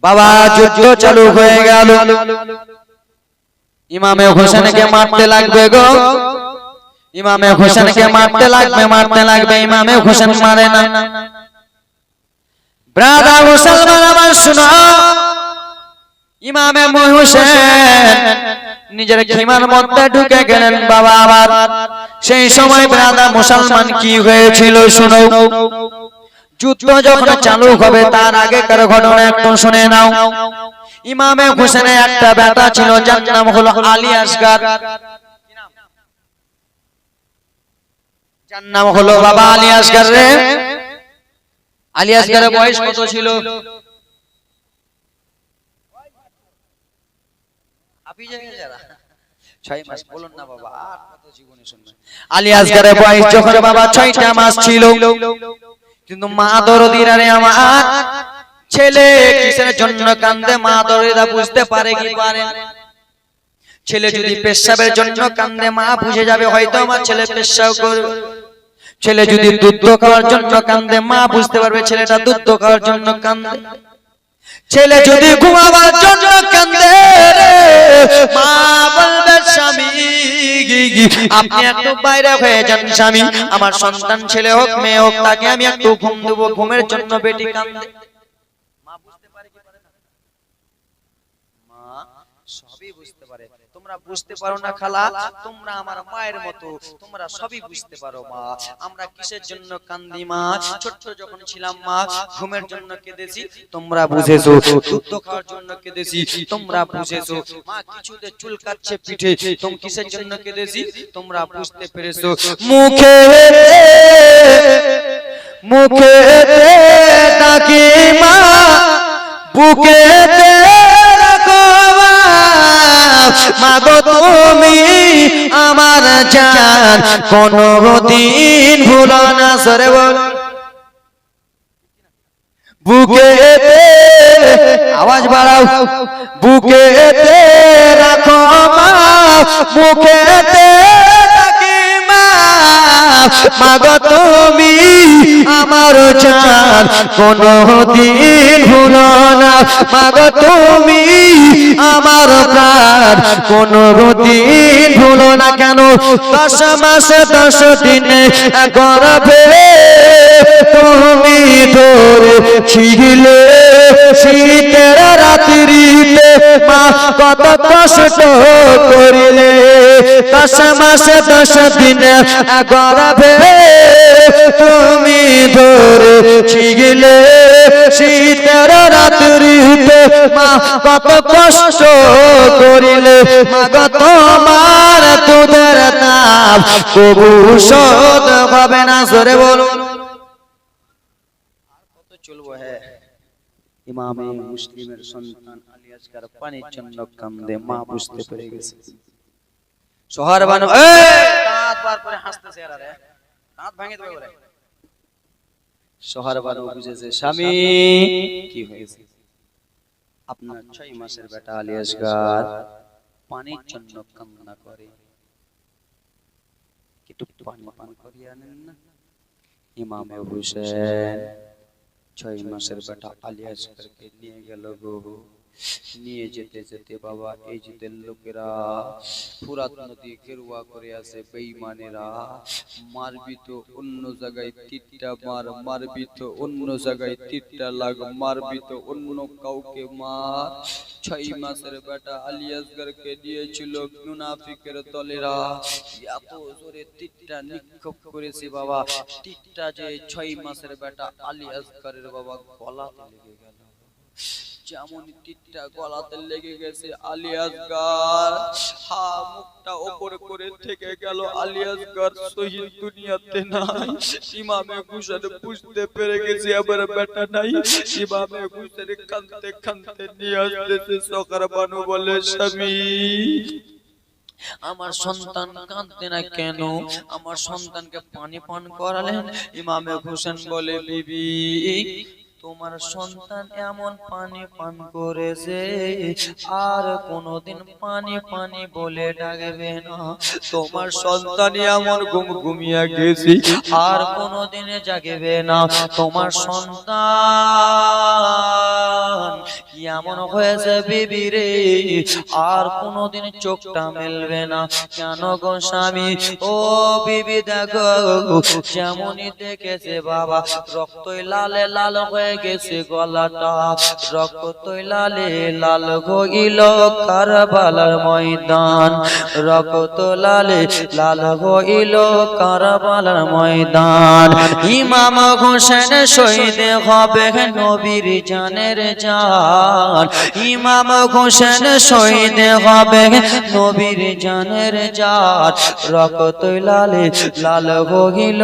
বাবা যুদ্ধ চালু হয়ে গেল। ইমামে হোসেনকে মারতে লাগবে গো, ইমামে হোসেনকে মারতে লাগবে। ইমামে হোসেন মারে না। ব্রাদার মুসলমান আমার শুনো, ইমামে হোসেন নিজের খিমার মধ্যে ঢুকে গেলেন বাবা। আবার সেই সময় ব্রাদার মুসলমান কি হয়েছিল শুনো। যুদ্ধ যখন চালু হবে তার আগেকার ঘটনা একটু শুনে নাও। ইমামে হোসেনের একটা বেটা ছিল, যার নাম হলো আলী আসগার। যার নাম হলো বাবা আলী আসগার রে। আলী আসগারের বয়স কত ছিল? আলী আসগারের বয়স যখন বাবা 6টা মাস ছিল, কিন্তু মা দরদিরা রে আমার ছেলে কিসের জন্য কান্দে মা দরদিরা বুঝতে পারে কি পারে? ছেলে যদি পেশাবের জন্য কান্দে মা বুঝে যাবে হয়তো আমার ছেলে পেশাব করবে। ছেলে যদি দুধ খাওয়ার জন্য কান্দে মা বুঝতে পারবে ছেলেটা দুধ খাওয়ার জন্য কান্দে। ছেলে যদি ঘুমাবার জন্য কান্দে মা বলবে স্বামী আপনি একটু বাইরে হয়ে যান স্বামী, আমার সন্তান ছেলে হোক মেয়ে হোক তাকে আমি একটু ঘুম দেবো, ঘুমের জন্য বেটি কান্দে। মা বুঝতে পারে কি পারে না? মা সবই বুঝতে পারে। তোমরা বুঝতে পারো না খালা, তোমরা আমার মায়ের মতো, তোমরা সবই বুঝতে পারো মা। আমরা কিসের জন্য কান্দি মা? ছোট যখন ছিলাম মা ঘুমের জন্য কেঁদেছি, তোমরা বুঝেছো। দুধ খাওয়ার জন্য কেঁদেছি, তোমরা বুঝেছো। মা কিছুতে চুল কাচ্ছে পিঠে, তোম কিসের জন্য কেঁদেছি তোমরা বুঝতে পেরেছো। মুখে মুখে ডাকি মা, বুকে মাগো তুমি আমার জান, কোনদিন ভুলো না। সরে বল বুকেতে, আওয়াজ বাড়াও, বুকেতে রাখো মা, বুকেতে রাখি মা, মাগো তুমি আমার জান, কোনদিন ভুলো না। মাগো তুমি আমার প্রাণ, কোনদিন ভুলো না। কেন 10 মাসে 10 দিনে গর্ভে তুমি ধরেছিলে, শীতের রাত্রিতে মা কত কষ্ট করিলে। 10 মাসে 10 দিনে গর্ভে তুমি ধরেছিলে, শীতের রাত্রিতে মা কত কষ্ট করিলে। মাগো তোমার দুধের নাম কবু শোধ হবে না। জোরে বলুন। আর কত চলবো? হ্যাঁ, ইমামে মুসলিমের সন্তান আলী আসগার পানির জন্য কান্দে, মা বুঝতে পেরে গেছে। সোহার বানু দাঁত বার করে হাসতেছে, এরা রে দাঁত ভাঙে দেবে বলে। সোহার বানু বুঝেছে স্বামী কি হয়েছে। আপনার 6 মাসের বেটা আলী আসগার পানির জন্য কান্না করে, একটু পানি পান করিয়ে আনেন না। ইমামে হোসেন 6 মাসের বেটা আলী আসগারকে নিয়ে গেল গো। নিয়ে যেতে যেতে বাবা এই যে লোকেরা ফুরাত নদী গেরুয়া করে আছে, বেঈমানেরা মারবি তো অন্য জায়গায় তীরটা মার, মারবি তো অন্য জায়গায় তীরটা লাগ, মারবি তো অন্য কাউকে মার। 6 মাসের বেটা আলী আসগারকে দিয়েছিল মুনাফিকের দলেরা, এত জোরে তীরটা নিক্ষেপ করেছে বাবা। তীরটা যে 6 মাসের বেটা আলী আসগারের বাবা গলাতে লেগে গেল। যেমন তীরটা গলাতে লেগে গেছে আলী আসগার মুখটা উপর করে থেকে গেল। আলী আসগার শহীদ দুনিয়াতে নাই। ইমামে হোসেন বুঝতে পেরে গেছে আবার বেটা নাই। ইমামে হোসেন কাঁদতে কাঁদতে নিয়ে আসতেছে। সোহার বানু বলে স্বামী আমার সন্তান কাঁদতে না কেন? আমার সন্তানকে পানি পান করালেন। ইমামে হোসেন বলে বিবি তোমার সন্তান এমন পানি পান করেছে আর কোনদিন পানি পানি বলে ডাকবে না। তোমার সন্তান এমন ঘুমিয়ে গেছে আর কোনদিন জাগবে না। তোমার সন্তান এমন হয়েছে বিবি রে আর কোনোদিন চোখটা মেলবে না। কেন গো স্বামী? ও বিবি দেখো যেমনই দেখেছে বাবা রক্তই লালে লাল হয়ে গেছে গলাটা, রক্তই লালে লাল হইল কারবালার ময়দান, রক্ত লালে লাল হইল কারবালার ময়দান। ইমাম হোসেন শহীদ হবে নবীর জানের জান, ইমাম হোসেন শহীদ হবে নবীর জানের জান, রক্ত লালে লাল হইল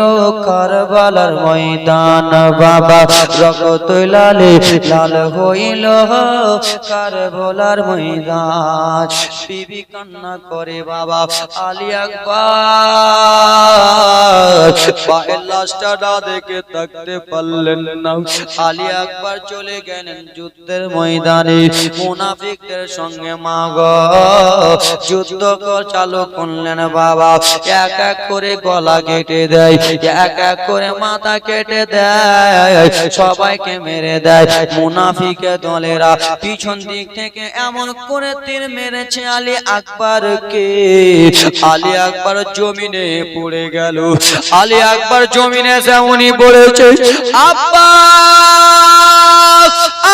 কারবালার ময়দান বাবা, রক্ত লালে লাল হইল কারবালার ময়দান। বিবি কান্না করে বাবা আলী আকবর পায়ের লাশটা না দেখে থাকতে পারলেন না। আলী আকবর চলে গেলেন যুদ্ধের ময়দানে মুনাফিকদের সঙ্গে। মা গো যুদ্ধ চালু করলেন বাবা, এক এক করে গলা কেটে দেয়, এক এক করে মাথা কেটে দেয়, সবাইকে মেরে দেয়। মুনাফিকের দলেরা পিছন দিক থেকে এমন করে তীর মেরেছে আলী আকবরকে, আলী আকবর জমিনে পড়ে গেল। আলী আকবর জমিনে যেমনই পড়েছে আব্বা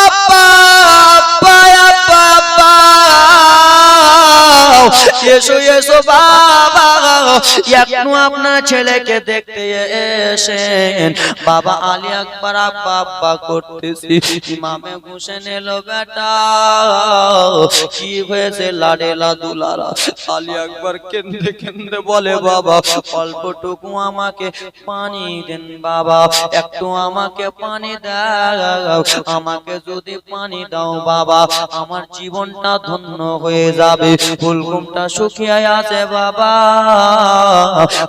আব্বা আব্বা আব্বা এসো এসো বাবা, একটু আপনার ছেলেকে দেখতে এসেন। বাবা আলী আকবর আব্বা আব্বা করতেছি। ইমামে হোসেন এলো বেটা কি হয়েছে লাডেলা দুলারা? আলী আকবর কেঁদে কেঁদে বলে বাবা অল্পটুকু আমাকে পানি দেন বাবা, একটু আমাকে পানি দাও, আমাকে যদি পানি দাও বাবা আমার জীবনটা ধন্য হয়ে যাবে। ফুলকুমটা শুকিয়ে আছে বাবা,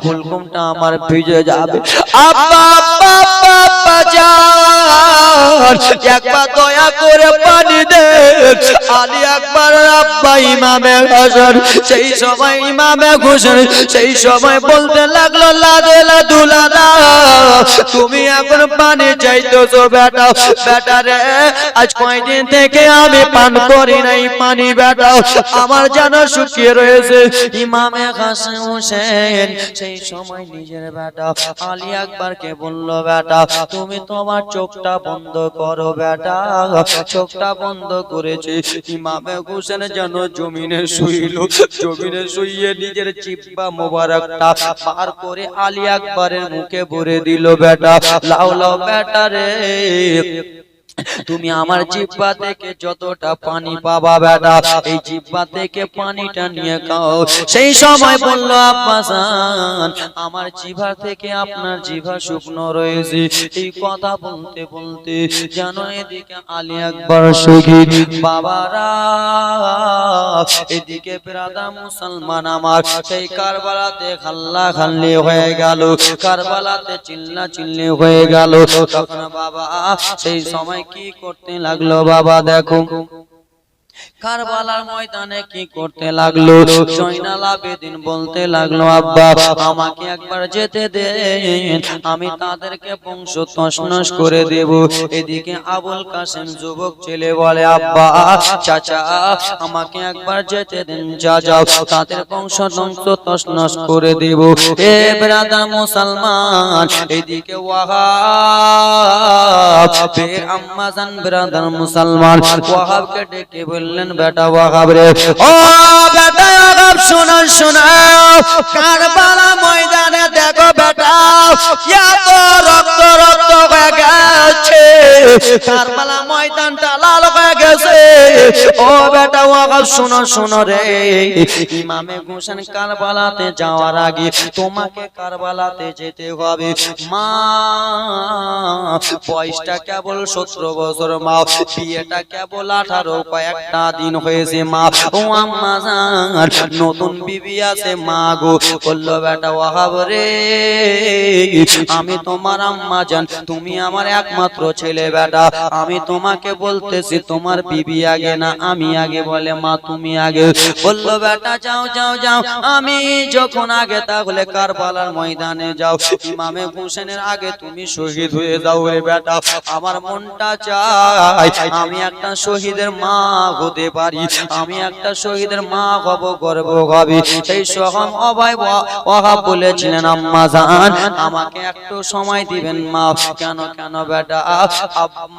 ফুলকুমটা আমার ভিজে যাবে। আব্বা আব্বা আব্বা যান একবার দয়া করে পানি দে। আলী আকবর আব্বা ইমামে হোসেন সেই সময় ইমামে হোসেন সেই সময় বলতে লাগলো লাদেলা দুলালা তুমি এখন পানি চাইতেছো বেটা, বেটা রে আজ কয়দিন থেকে আমি পান করি নাই পানি বেটা, আমার যেন শুকিয়ে রয়েছে। ইমামে হোসেন সেই সময় নিজের বেটা আলী আকবরকে বলল বেটা তুমি তোমার চোখটা বন্ধ করো বেটা, চোখটা বন্ধ করেছে। ইমামে হোসেন যেন জমিনে শুইল, জমিনে শুইয়ে নিজের জিহ্বা মোবারকটা পার করে আলী আকবরের মুখে ভরে দিল বেটা লাও লাও বেটা রে তুমি আমার জিহ্বা থেকে যতটা পানি পাবা বেটা এই জিহ্বা থেকে পানিটা নিয়ে খাও। সেই সময় বলল আব্বাজান আমার জিহ্বা থেকে আপনার জিহ্বা শুকনো রয়েছে। এই কথা বলতে বলতে যেন এদিকে আলী আকবর শহীদ বাবারা, এদিকে বিরাদা মুসলমান আমার সেই কারবালাতে খাল্লা খাল্লি হয়ে গেল, কারবালাতে চিল্লা চিল্লি হয়ে গেল। তখন বাবা সেই সময় কি করতে লাগলো বাবা দেখো কারবালার ময়দানে কি করতে লাগলো। জয়নাল আবেদিন বলতে লাগলো আব্বা আমাকে একবার যেতে দেন, আমি তাদেরকে বংশ তছনছ করে দেব। এদিকে আবুল কাসেম যুবক ছেলে বলে আব্বা চাচা আমাকে একবার যেতে দেন, যা যাও তাদের বংশ তছনছ করে দেব। এ ব্রাদার মুসলমান এদিকে ওয়াহাব বে আম্মাজান ব্রাদার মুসলমান ওয়াহাবকে ডেকে বললেন বেটা ওয়াহাব রে ও বেটা ওয়াহাব শোনো শোনো কারবালা ময়দানে দেখো বেটা এত রক্ত রক্ত হয়ে গেছে, কারবালা ময়দানটা লাল হয়ে গেছে। ও বেটা ওয়াহাব শোনো শোনো রে ইমামে হোসেন কারবালাতে যাওয়ার আগে তোমাকে কারবালাতে যেতে হবে। মা বয়সটা কেবল 17 বছর, মা বিয়েটা কেবল 18 কয়েকটা দিন হয়েছে। মা ও আম্মা জান নতুন বিবি আছে মা গো। বলল বেটা ওয়াহাব রে আমি তোমার আম্মা জান, তুমি আমার একমাত্র ছেলে বেটা, আমি তোমাকে বলতেছি তোমার বিবি আগে না আমি আগে? বলে মা তুমি আগে। বলল বেটা যাও যাও যাও, আমি যখন আগে তাহলে কারবালার ময়দানে যাও, ইমামে হোসেনের আগে তুমি শহীদ হয়ে যাও রে বেটা। আমার মনটা চাই আমি একটা শহীদের মা হতে পারি, আমি একটা শহীদের মা হব, গর্ব হবে। সেই সহম অভয় ওয়াহাব বলেছিলেন আম্মা জান আমাকে একটু সময় দিবেন মা। কেন কেন বেটা?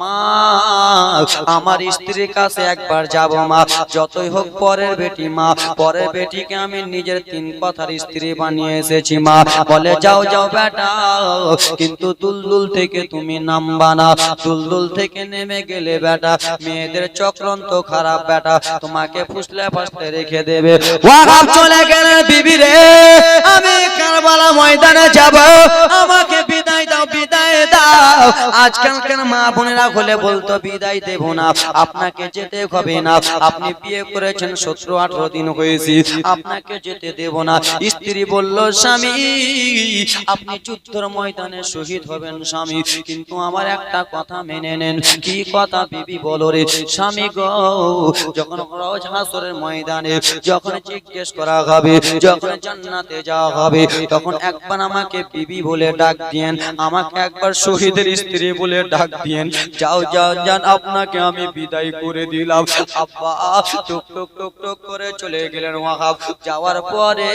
মা আমার স্ত্রীর কাছে একবার যাব মা, যতই হোক পরের বেটি মা, পরের বেটিকে আমি নিজের তিন কথার স্ত্রী বানিয়ে এসেছি মা। বলে যাও যাও বেটা, কিন্তু দুলদুল থেকে তুমি নামবা না, দুলদুল থেকে নেমে গেলে বেটা মেয়েদের চক্রান্ত খারাপ বেটা, তোমাকে ফুসলে ফাসলে রেখে দেবে। ওয়াহাব চলে গেলেন, বিবি রে আমি কারবালা ময়দানে যাব, আমাকে বিদায় দাও বিদায় দাও। আজকালকার মা বোনেরা হলে বলতো বিদায় দেব না, আপনাকে যেতে হবে না, আপনি বিয়ে করেছেন 17-18 দিন হয়েছে, আপনাকে যেতে দেব না। স্ত্রী বলল স্বামী আপনি যুদ্ধের ময়দানে শহীদ হবেন স্বামী, কিন্তু আমার একটা কথা মেনে নেন। কি কথা বিবি বলো রে? স্বামী গো যখন রোজ হাসরের ময়দানে যখন জিজ্ঞেস করা হবে, যখন জান্নাতে যাওয়া হবে, তখন একবার আমাকে বিবি বলে ডাক দিয়েন, আমাকে একবার শহীদের স্ত্রী বলে ডাক দিয়েন। যাও যাও যান, আপনাকে আমি বিদায় করে দিলাম। আব্বা টুক টুক টুক টুক করে চলে গেলেন ওয়াহাব। যাওয়ার পরে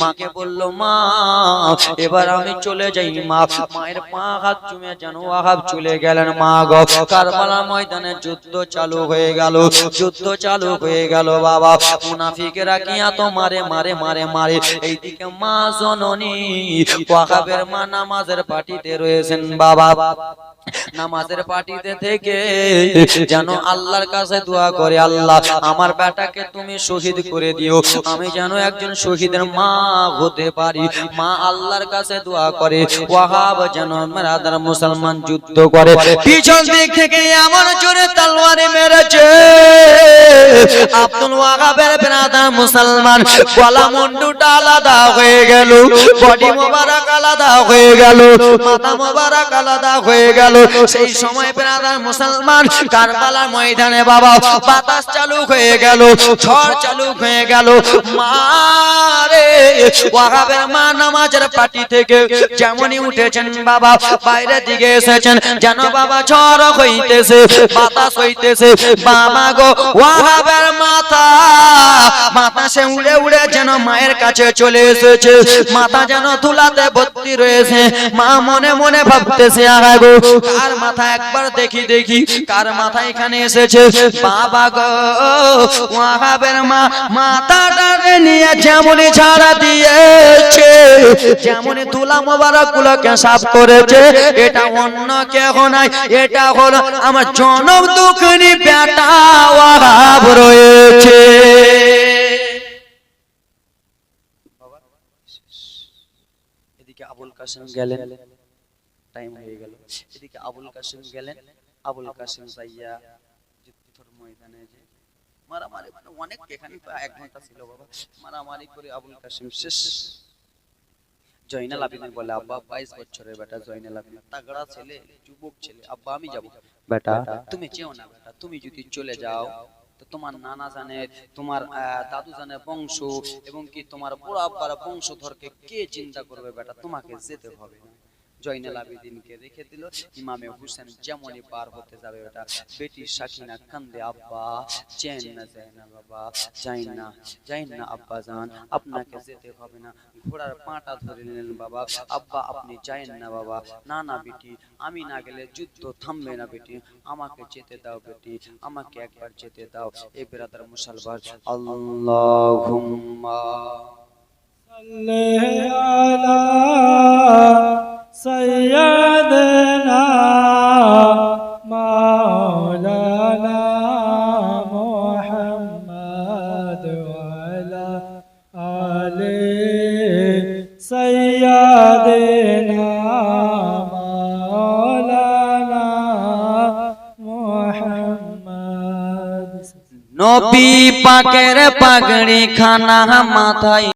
মাকে বলল মা এবার আমি চলে যাই মা। মায়ের পা হাত চুমে যেন ওয়াহাব চলে গেলেন মা গো। কারবালা ময়দানে যুদ্ধ চালু হয়ে গেল, যুদ্ধ চালু হয়ে গেল বাবা। মুনাফিকেরা কি এত মারে মারে মারে মারে, এইদিকে মা জননী ওয়াহাবের মা নামাজের পাটিতে রয়েছেন বাবা। নামাজের পাটিতে থেকে যেন আল্লাহর কাছে দোয়া করে, আল্লাহ আমার বেটাকে তুমি শহীদ করে দিও, আমি যেন একজন শহীদের মা হতে পারি। মা আল্লাহর কাছে দোয়া করে ওয়াহাব যেন মারাদার মুসলমান যুদ্ধ করে। পিছন দিক থেকে এমন জোরে তলোয়ারে মেরেছে আব্দুল ওয়াহাবের বেরাদার মুসলমান গলা মুন্ডুটা আলাদা হয়ে গেল, বডি মোবারক আলাদা হয়ে গেল, মাথা মোবারক আলাদা হয়ে গেল। সেই সময় বেরাদার মুসলমান কারবালার ময়দানে বাবা বাতাস চালু হয়ে গেল, ঝড় চালু হয়ে গেল। মারে ওয়াহাবের মা নামাজের পাটি থেকে যেমনই উঠেছেন বাবা বাইরের দিকে এসেছেন, যেন বাবা ঝড় হইতেছে, বাতাস হইতেছে। বাবা গো ওয়াহাবের মাথা বাতাসে উড়ে উড়ে যেন মায়ের কাছে চলে এসেছে, মাথা যেন ধুলাতে ভর্তি রয়েছে। মা মনে মনে ভাবতেছে আগা গো কার মাথা একবার দেখি দেখি, কার মাথা এখানে এসেছে। বাবা গো ওয়াহাবের মা মাথাটা নিয়ে যেমনই ঝাড়া দিয়েছে, যেমনই তুলা মোবারক গুলোকে সাফ করেছে, এটা অন্য কেহ নাই, এটা হলো আমার জনম দুঃখিনী বেটা ওয়াহাব রয়েছে। এদিকে আবুল কাসেম গেলেন, টাইম হয়ে গেল। এদিকে আবুল কাসেম গেলেন, আবুল কাসেম যাইয়া যুদ্ধের ময়দানে যে মারামারি, মানে অনেক, এখানে তো 1 ঘন্টা ছিল বাবা, মারামারি করে আবুল কাসেম শেষ। জয়নাল আবেদিন বলে আব্বা 22 বছরের বেটা জয়নাল আবেদিন তাগড়া ছেলে, যুবক ছেলে, আব্বা আমি যাব। বেটা তুমি যেও না বেটা, তুমি যদি চলে যাও তো তোমার নানা জানের, তোমার দাদু জানের বংশ এবং কি তোমার বড় আব্বার বংশধরকে কে চিন্তা করবে বেটা, তোমাকে যেতে হবে না। জয়নাল আবেদিনকে রেখে দিল। ইমামে হোসেন যেমনই পার হতে যাবে বেটা বেটি সাকিনা কান্দে, আব্বা চেন না যায় না বাবা, যাই না যাই না আব্বা জান, আপনাকে যেতে হবে না। ঘোড়ার পাটা ধরে নিলেন বাবা, আব্বা আপনি যাইন না বাবা। না না বেটি, আমি না গেলে যুদ্ধ থামবে না বেটি, আমাকে যেতে দাও বেটি, আমাকে একবার যেতে দাও। এই বেরাদার মুসলমান আল্লাহুম্মা সাল্লি আলা سيدنا مولانا محمد وعلى آل سيدنا مولانا محمد। নবী পাকের পাগড়ি খানা মাথায়